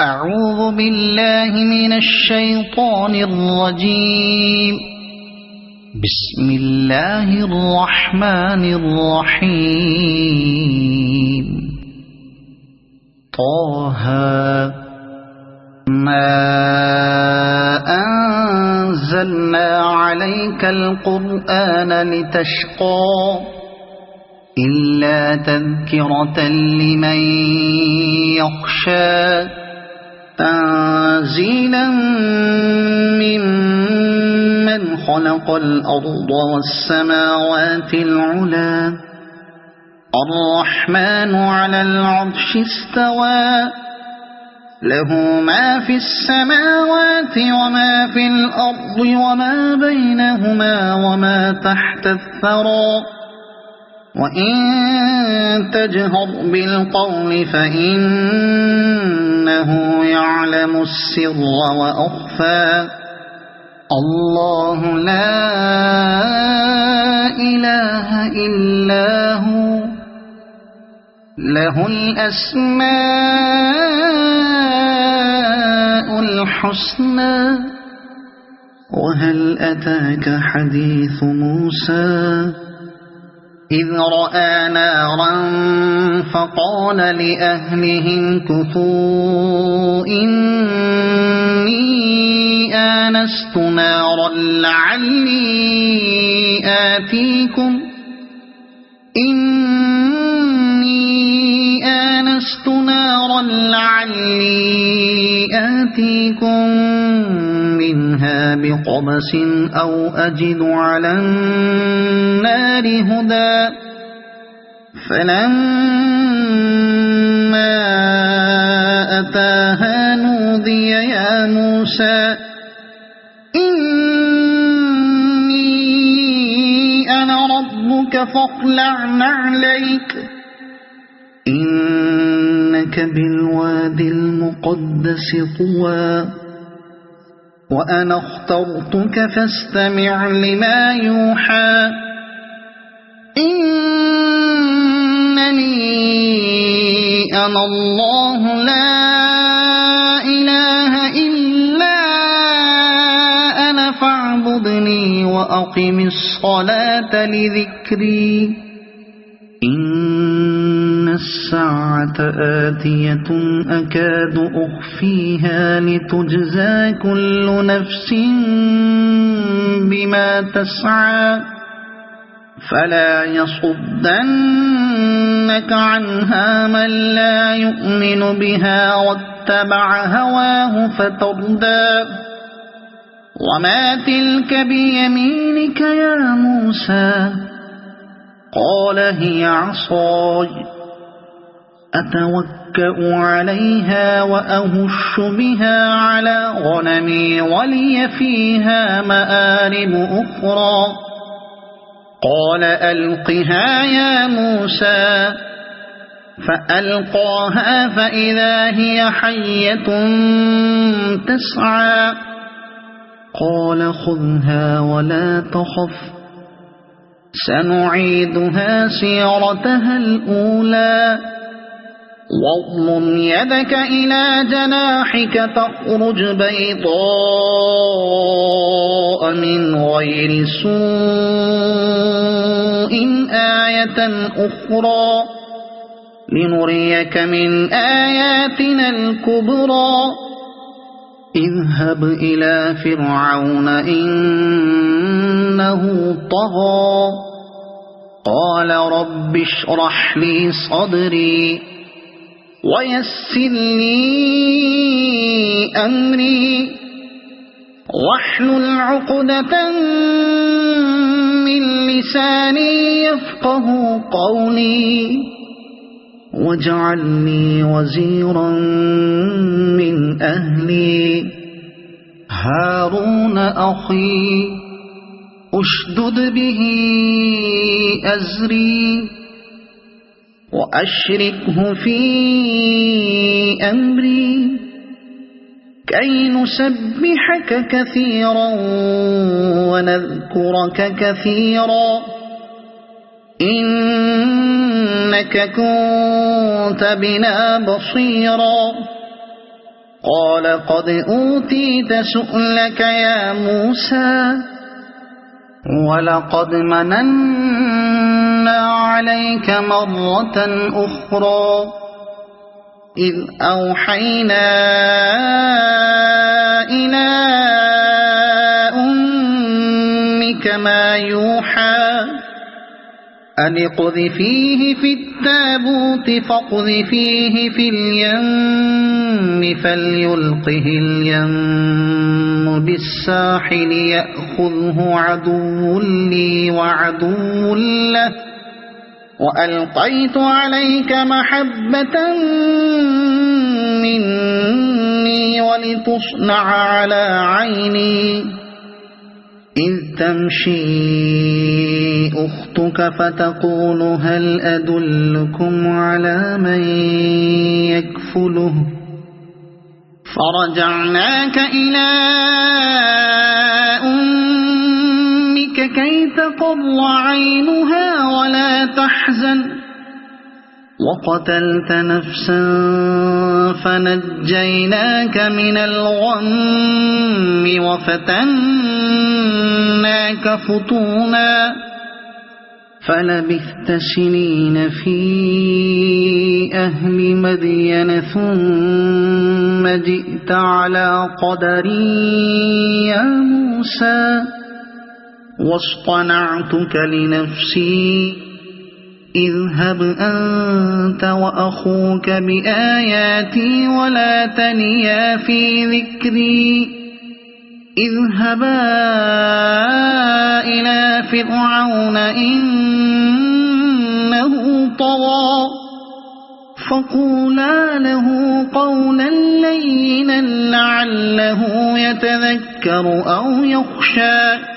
أعوذ بالله من الشيطان الرجيم. بسم الله الرحمن الرحيم. طه ما أنزلنا عليك القرآن لتشقى إلا تذكرة لمن يخشى تنزيلا ممن خلق الأرض والسماوات العلى الرحمن على العرش استوى له ما في السماوات وما في الأرض وما بينهما وما تحت الثرى وإن تجهر بالقول فإنه يعلم السر وأخفى الله لا إله إلا هو له الأسماء الحسنى وهل أتاك حديث موسى إذ رأى نارا فقال لأهلهم كثوا إني آنست نارا لعلي آتيكم منها بقبس أو أجد على النار هدى فلما أتاها نودي يا موسى إني أنا ربك فاخلع نعليك إنك بالوادي المقدس طوى وأنا اخترتك فاستمع لما يوحى إنني أنا الله لا إله إلا أنا فاعبدني وأقم الصلاة لذكري إن الساعة آتية أكاد أخفيها لتجزى كل نفس بما تسعى فلا يصدنك عنها من لا يؤمن بها واتبع هواه فتردى وما تلك بيمينك يا موسى قال هي عصاي أتوكأ عليها وأهش بها على غنمي ولي فيها مآرب أخرى قال ألقها يا موسى فألقاها فإذا هي حية تسعى قال خذها ولا تخف سنعيدها سيرتها الأولى واضمم يدك إلى جناحك تخرج بيضاء من غير سوء آية أخرى لنريك من آياتنا الكبرى اذهب إلى فرعون إنه طغى قال رب اشرح لي صدري ويسر لي أمري واحلل عقدة من لساني يفقه قولي واجعل لي وزيرا من أهلي هارون أخي أشدد به أزري وأشركه في أمري كي نسبحك كثيرا ونذكرك كثيرا إنك كنت بنا بصيرا قال قد أوتيت سؤلك يا موسى ولقد مننا عليك مرة أخرى إذ أوحينا إلى أمك ما يوحى أن اقذفيه في التابوت فاقذفيه في اليم فليلقه اليم بالساحل يأخذه عدو لي وعدو له وألقيت عليك محبة مني ولتصنع على عيني إذ تمشي أختك فتقول هل أدلكم على من يكفله فرجعناك إلى أمك كي تقر عينها ولا تحزن وقتلت نفسا فنجيناك من الغم وفتناك فتونا فلبثت سنين في أهل مدين ثم جئت على قدري يا موسى واصطنعتك لنفسي اذهب أنت وأخوك بآياتي ولا تنيا في ذكري اذهبا إلى فرعون إنه طغى فقولا له قولا لينا لعله يتذكر أو يخشى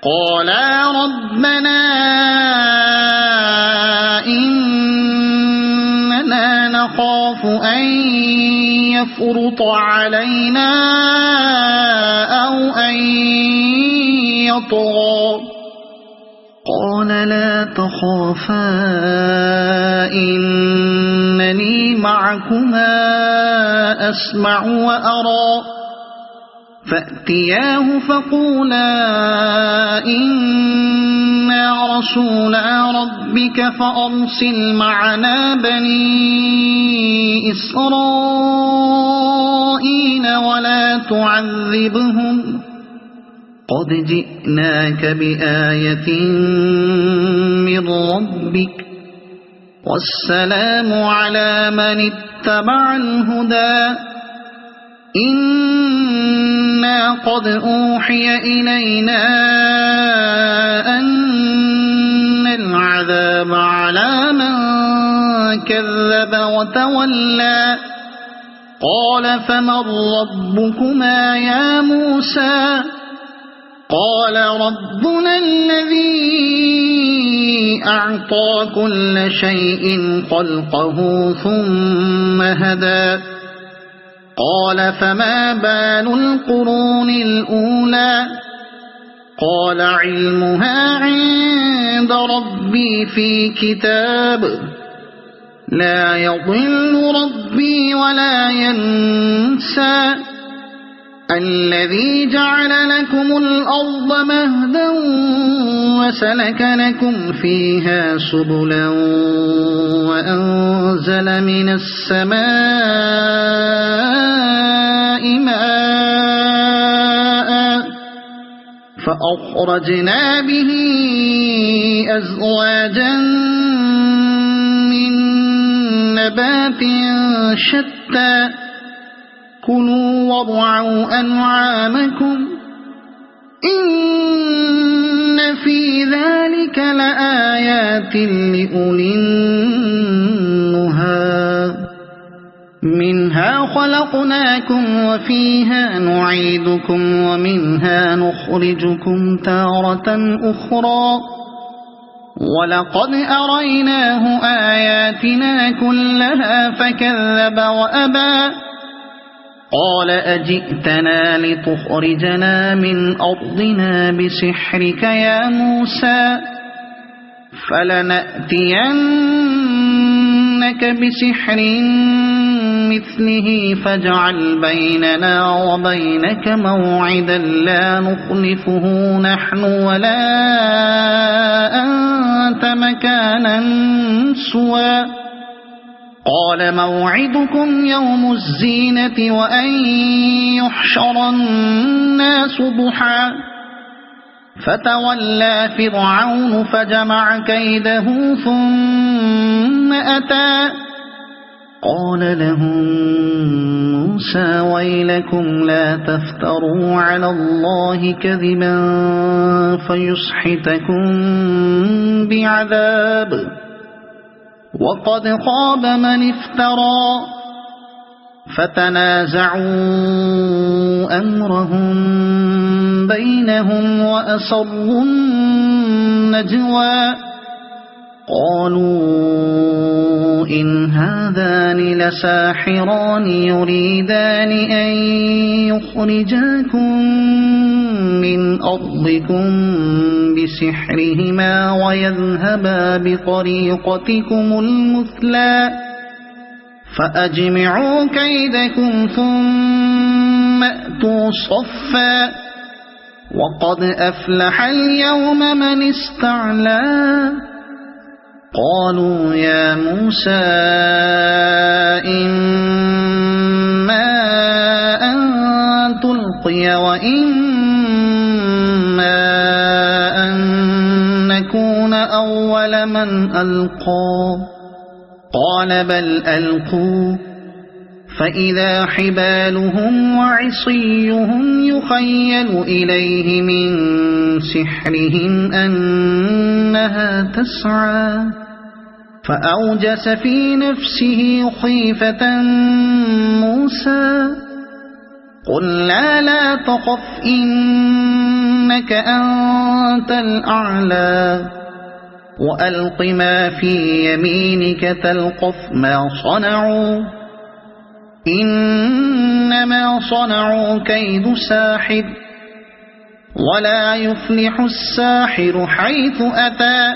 قالا ربنا إننا نخاف أن يفرط علينا أو أن يطغى قال لا تخافا إنني معكما أسمع وأرى فأتياه فقولا إنا رسولا ربك فأرسل معنا بني إسرائيل ولا تعذبهم قد جئناك بآية من ربك والسلام على من اتبع الهدى إنا قد أوحي إلينا أن العذاب على من كذب وتولى قال فمن ربكما يا موسى قال ربنا الذي أعطى كل شيء خلقه ثم هدى قال فما بال القرون الأولى قال علمها عند ربي في كتاب لا يضل ربي ولا ينسى الذي جعل لكم الأرض مهدا وسلك لكم فيها سبلا وأنزل من السماء ماء فأخرجنا به أزواجا من نبات شتى كلوا وارعوا أنعامكم إن في ذلك لآيات لأولي النهى منها خلقناكم وفيها نعيدكم ومنها نخرجكم تارة أخرى ولقد أريناه آياتنا كلها فكذب وأبى قال أجئتنا لتخرجنا من أرضنا بسحرك يا موسى فلنأتينك بسحر مثله بمثله فاجعل بيننا وبينك موعدا لا نخلفه نحن ولا أنت مكانا سوى قال موعدكم يوم الزينة وأن يحشر الناس ضحى فتولى فرعون فجمع كيده ثم أتى قال لهم موسى ويلكم لا تفتروا على الله كذبا فيسحتكم بعذاب وقد خاب من افترى فتنازعوا أمرهم بينهم وأسروا النجوى قالوا إن هذان لساحران يريدان أن يخرجاكم من أرضكم بسحرهما ويذهبا بطريقتكم المثلى فأجمعوا كيدكم ثم أتوا صفا وقد أفلح اليوم من استعلى قالوا يا موسى إما أن تلقي وإما أن نكون أول من ألقى قال بل ألقوا فإذا حبالهم وعصيهم يخيل إليه من سحرهم أنها تسعى فأوجس في نفسه خيفة موسى قلنا لا تخف إنك أنت الأعلى وألق ما في يمينك تلقف ما صنعوا إنما صنعوا كيد ساحر ولا يفلح الساحر حيث أتى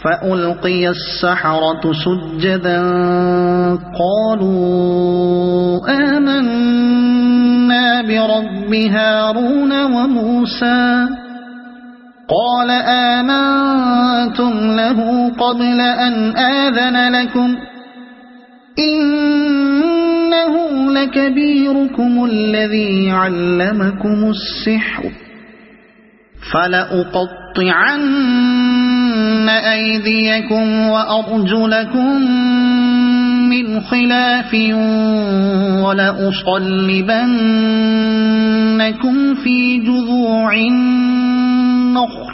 فألقي السحرة سجدا قالوا آمنا برب هارون وموسى قال آمنتم له قبل أن آذن لكم إنه لكبيركم الذي علمكم السحر فلأقطعن أيديكم وأرجلكم من خلاف ولأصلبنكم في جذوع النخل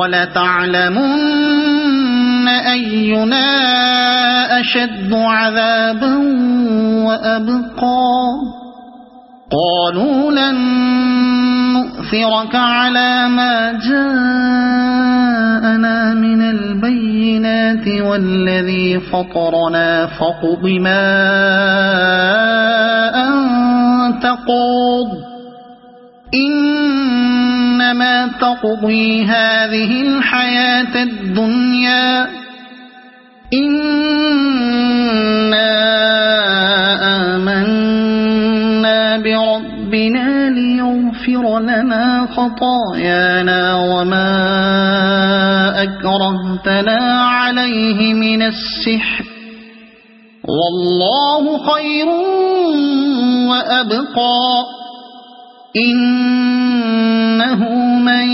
ولتعلمن أينا أشد عذابا وأبقى قالوا لن نؤثرك على ما جاءنا من البينات والذي فطرنا فاقض ما أنت قاض إنما تقضي هذه الحياة الدنيا إنا آمنا بربنا ليغفر لنا خطايانا وما أكرهتنا عليه من السحر والله خير وأبقى إنه من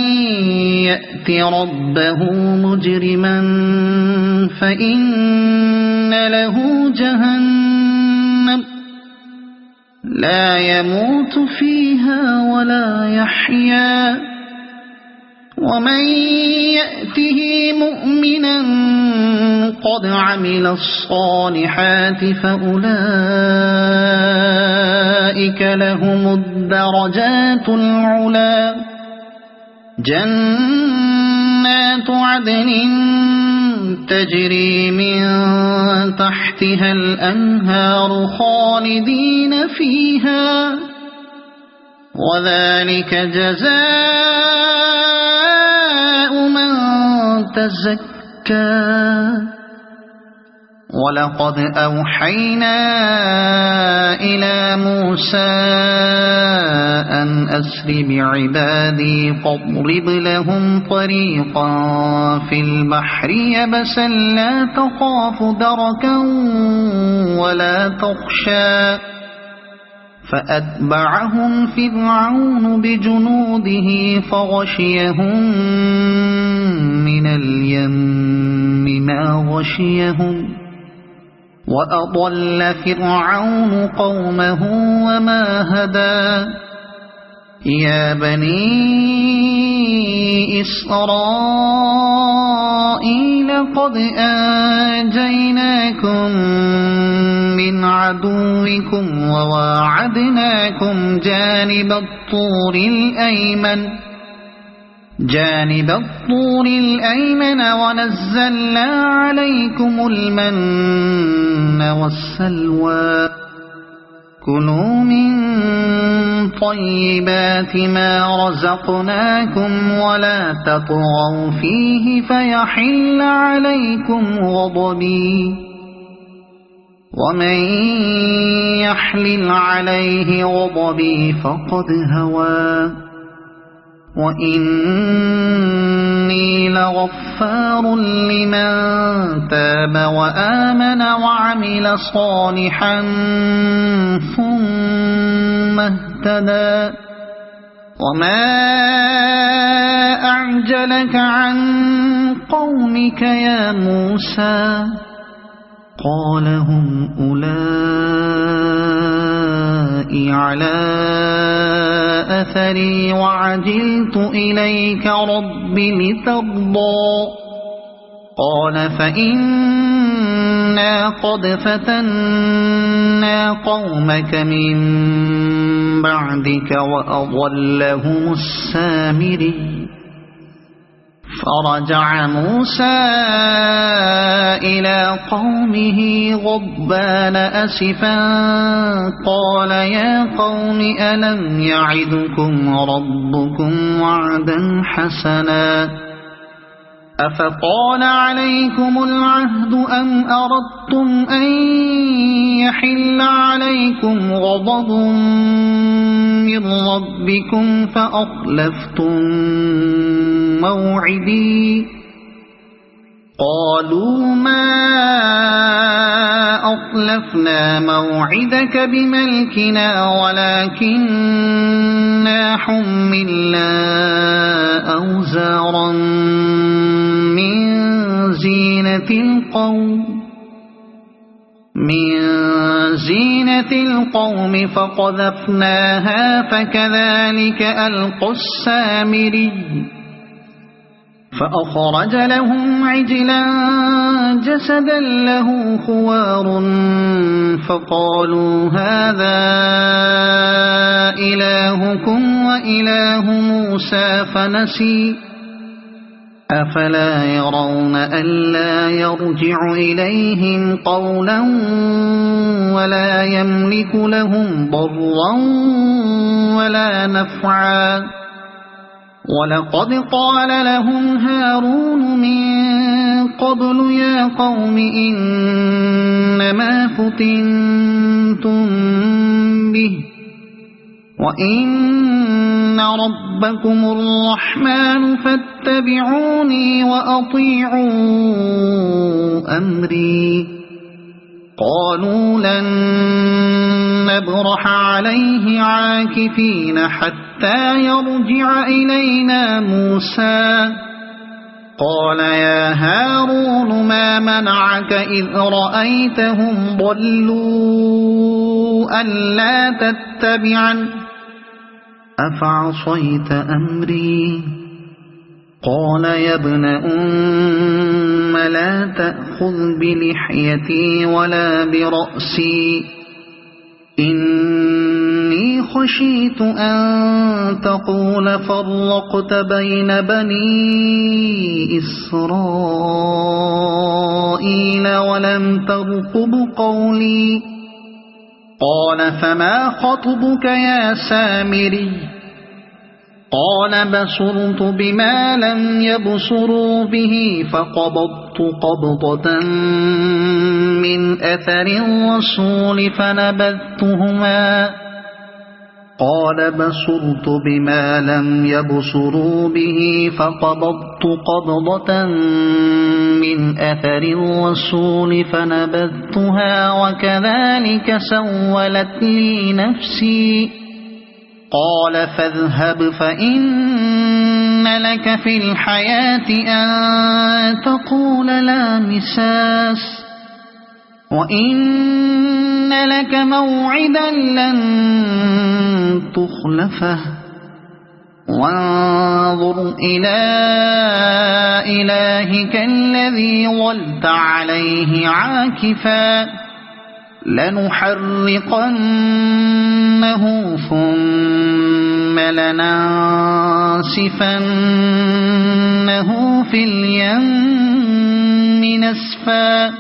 يأت ربه مجرما فإن له جهنم لا يموت فيها ولا يحيا ومن يأته مؤمنا قد عمل الصالحات فأولئك لهم الدرجات العلى جنات عدن تجري من تحتها الأنهار خالدين فيها وذلك جزاء من تزكى ولقد أوحينا إلى موسى أن أسر بعبادي فاضرب لهم طريقا في البحر يبسا لا تخاف دركا ولا تخشى فأتبعهم فرعون بجنوده فغشيهم من اليم ما غشيهم وأضل فرعون قومه وما هدى يا بني إسرائيل قد أنجيناكم من عدوكم وواعدناكم جانب الطور الأيمن ونزلنا عليكم المن والسلوى كلوا من طيبات ما رزقناكم ولا تطغوا فيه فيحل عليكم غضبي ومن يحلل عليه غضبي فقد هوى وإني لغفار لمن تاب وآمن وعمل صالحا ثم اهتدى وما أعجلك عن قومك يا موسى قال هم أولئك على أثري وعجلت إليك رب لترضى قال فإنا قد فتنا قومك من بعدك وأضلهم السامري فرجع موسى إلى قومه غضبان أسفا قال يا قوم ألم يعدكم ربكم وعدا حسنا أفطال عليكم العهد أم أردتم أن يحل عليكم غضب من ربكم فأخلفتم موعدي قالوا ما أخلفنا موعدك بملكنا ولكننا حملنا أوزارا من زينة القوم فقذفناها فكذلك ألقى السامري فأخرج لهم عجلا جسدا له خوار فقالوا هذا إلهكم وإله موسى فنسي أفلا يرون ألا يرجع إليهم قولا ولا يملك لهم ضرا ولا نفعا ولقد قال لهم هارون من قبل يا قوم إنما فتنتم به وإن ربكم الرحمن فاتبعوني وأطيعوا أمري قالوا لن نبرح عليه عاكفين حتى يرجع إلينا موسى قال يا هارون ما منعك إذ رأيتهم ضلوا ألا تتبعن أفعصيت أمري قال يا ابن أم لا تأخذ بلحيتي ولا برأسي إني خشيت أن تقول فرقت بين بني إسرائيل ولم ترقب قولي قال فما خطبك يا سامري قال بصرت بما لم يبصروا به فقبضت قبضة من أثر الرسول فنبذتهما. قال بصرت بما لم يبصروا به فقبضت قبضة من أثر الرسول فنبذتها وكذلك سولت لي نفسي. قال فاذهب فإن لك في الحياة أن تقول لا مساس وإن لك موعدا لن تخلفه وانظر إلى إلهك الذي ظلت عليه عاكفا لنحرقنه ثم لننسفنه في اليم نسفا.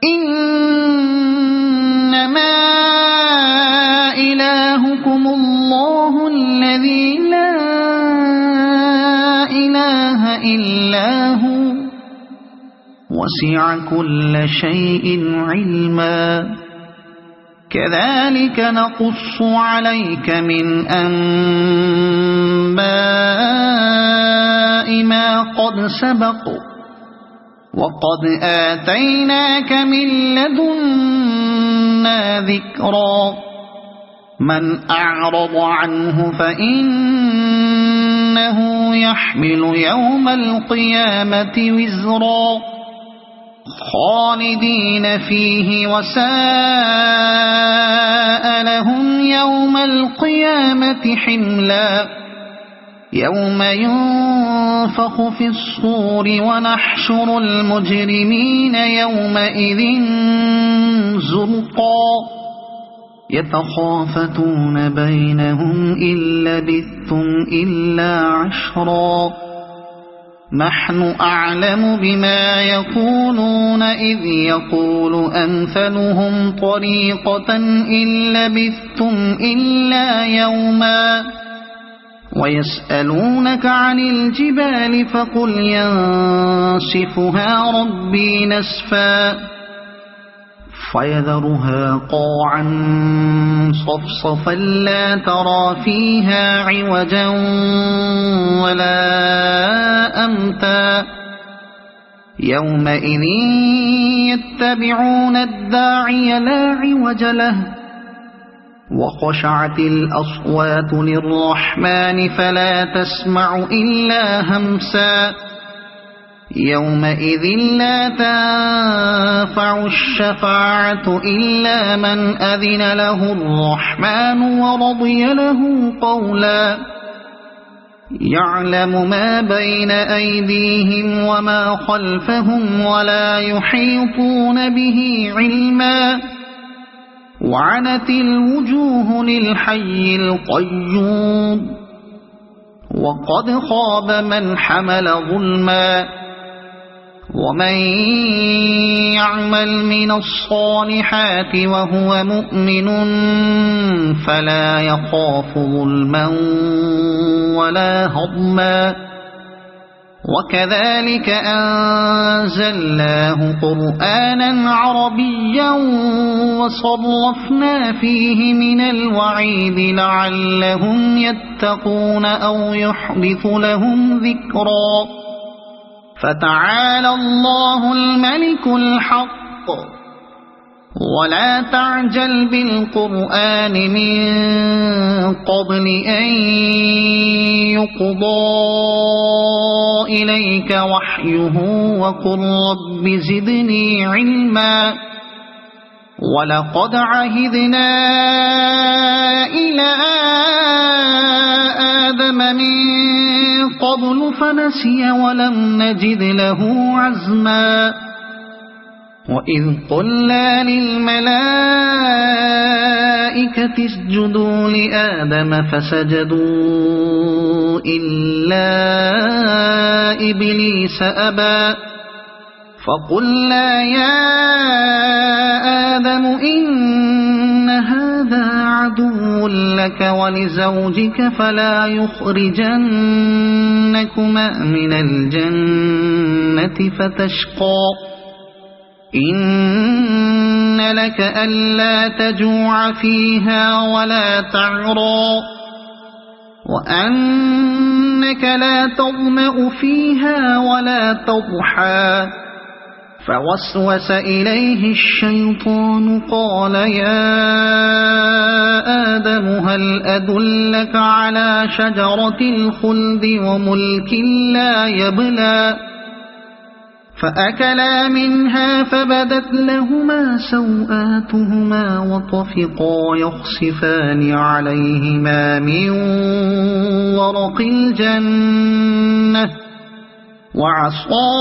إنما إلهكم الله الذي لا إله إلا هو وسع كل شيء علما. كذلك نقص عليك من أنباء ما قد سبق وقد آتيناك من لدنا ذكرا. من أعرض عنه فإنه يحمل يوم القيامة وزرا خالدين فيه وساء لهم يوم القيامة حملا. يوم ينفخ في الصور ونحشر المجرمين يومئذ زرقا يتخافتون بينهم إن لبثتم إلا عشرا. نحن أعلم بما يقولون إذ يقول أمثلهم طريقة إن لبثتم إلا يوما. ويسألونك عن الجبال فقل ينسفها ربي نسفا فيذرها قاعا صفصفا لا ترى فيها عوجا ولا أمتا. يومئذ يتبعون الداعي لا عوج له وخشعت الأصوات للرحمن فلا تسمع إلا همسا. يومئذ لا تنفع الشفاعة إلا من أذن له الرحمن ورضي له قولا. يعلم ما بين أيديهم وما خلفهم ولا يحيطون به علما. وعنت الوجوه للحي القيوم وقد خاب من حمل ظلما. ومن يعمل من الصالحات وهو مؤمن فلا يخاف ظلما ولا هضما. وكذلك أنزلناه قرآنا عربيا وصرفنا فيه من الوعيد لعلهم يتقون أو يحدث لهم ذكرا. فتعالى الله الملك الحق ولا تعجل بالقرآن من قبل أن يقضى إليك وحيه وقل رب زدني علما. ولقد عهدنا إلى آدم من قبل فنسي ولم نجد له عزما. وإذ قلنا للملائكة اسجدوا لآدم فسجدوا إلا إبليس أبى. فقلنا يا آدم إن هذا عدو لك ولزوجك فلا يخرجنكما من الجنة فتشقى إن لك ألا تجوع فيها ولا تعرى وأنك لا تظمأ فيها ولا تضحى فوسوس إليه الشيطان قال يا آدم هل أدلك على شجرة الخلد وملك لا يبلى فأكلا منها فبدت لهما سوآتهما وطفقا يخصفان عليهما من ورق الجنة وعصى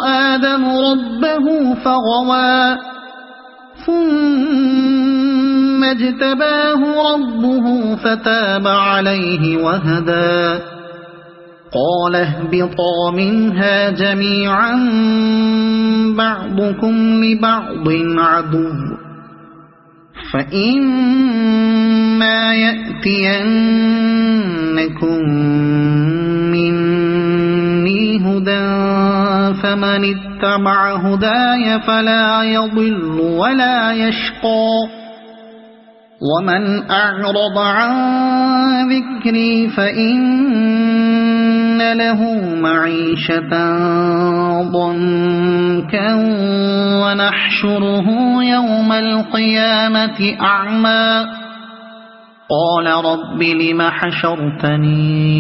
آدم ربه فغوى ثم اجتباه ربه فتاب عليه وهدى قال اهبطا منها جميعا بعضكم لبعض عدو فإما يأتينكم مني هدى فمن اتبع هداي فلا يضل ولا يشقى ومن أعرض عن ذكري فإن له معيشة ضنكا ونحشره يوم القيامة أعمى قال رب لم حشرتني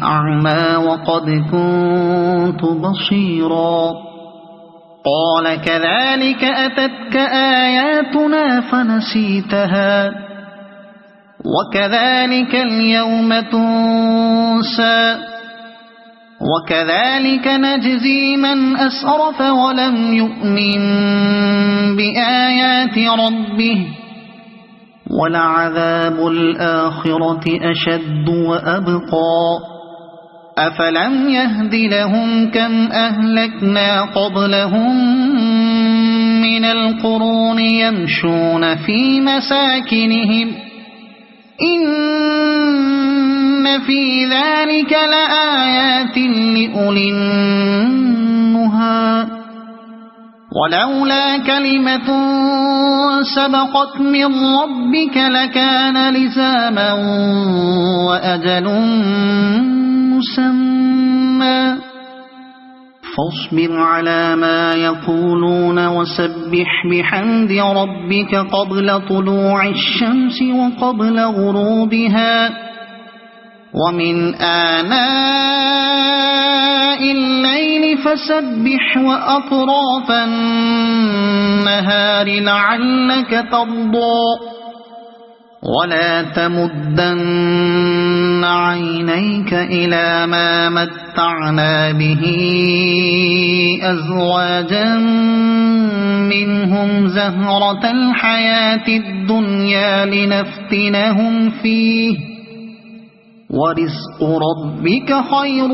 أعمى وقد كنت بصيرا قال كذلك أتتك آياتنا فنسيتها وكذلك اليوم تنسى وكذلك نجزي من أسرف ولم يؤمن بآيات ربه ولعذاب الآخرة أشد وأبقى أفلم يهد لهم كم أهلكنا قبلهم من القرون يمشون في مساكنهم إن في ذلك لآيات لأولي النهى ولولا كلمة سبقت من ربك لكان لزاما وأجل مسمى فاصبر على ما يقولون وسبح بحمد ربك قبل طلوع الشمس وقبل غروبها ومن آناء الليل فسبح وأطراف النهار لعلك ترضى ولا تمدن عينيك إلى ما متعنا به أزواجا منهم زهرة الحياة الدنيا لنفتنهم فيه ورزق ربك خير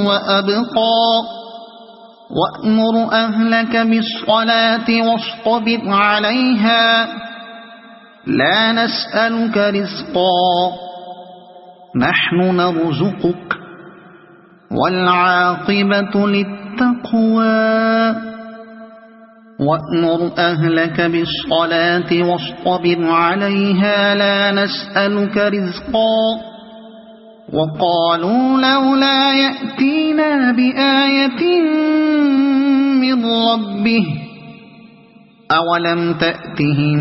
وأبقى وأمر أهلك بالصلاة واصطبر عليها لا نسألك رزقا نحن نرزقك والعاقبة للتقوى وأمر أهلك بالصلاة واصطبر عليها لا نسألك رزقا وقالوا لولا يأتينا بآية من ربه أولم تأتهم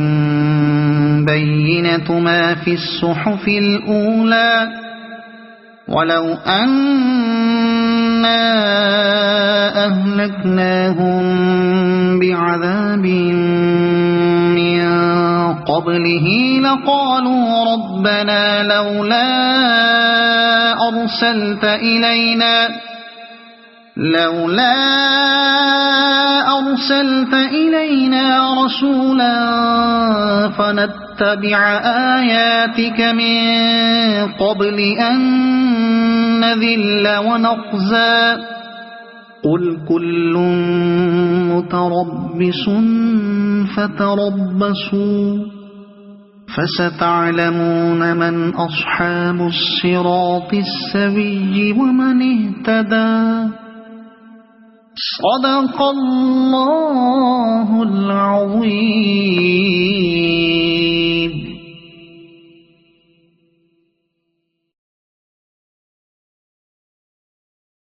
بينة ما في الصحف الأولى ولو أنا أهلكناهم بعذاب من قبله لقالوا ربنا لولا أرسلت إلينا رسولا فنتبع آياتك من قبل أن نذل ونخزى قل كل متربص فتربصوا فستعلمون من أصحاب الصراط السوي ومن اهتدى. صدق الله العظيم.